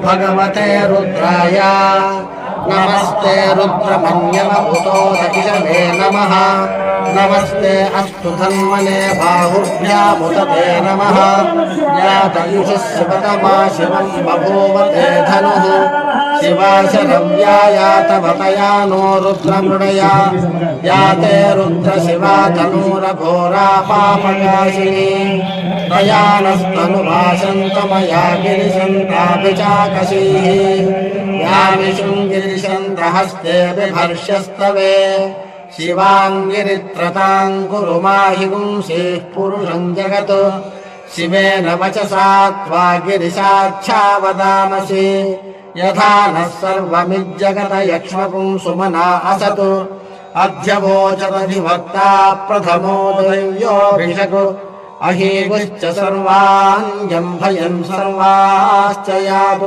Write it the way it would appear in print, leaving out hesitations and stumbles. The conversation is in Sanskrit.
भगवते रुद्राय नमस्ते रुद्रमन्यमभूतोदकिशमे नमः नमस्ते अस्तु धन्वने बाहुभ्यामुदते नमः यातयुषः शिवतमा शिवं बभूवते धनुः शिवाशरव्यायातवतया नो रुद्रमृडया याते रुद्रशिवा तनूरघोरा पापकाशिनी तया नस्तनुभाषन्तमया गिरिशन्ताभिचाकशीः यामिषुं गिरिशन्तहस्ते बिभर्ष्यस्तवे शिवाङ्गिरित्रतां कुरु माहि पुंसीः पुरुषं जगत् शिवेन वचसा त्वा गिरिशाख्या वदामसि यथा नः सर्वमिज्जगत यक्ष्मपुंसुमना असतु अध्यवोचदधिभक्ता प्रथमो दैव्योऽभिषक् अहीगुश्च सर्वान् जम्भयन् सर्वाश्च यातु।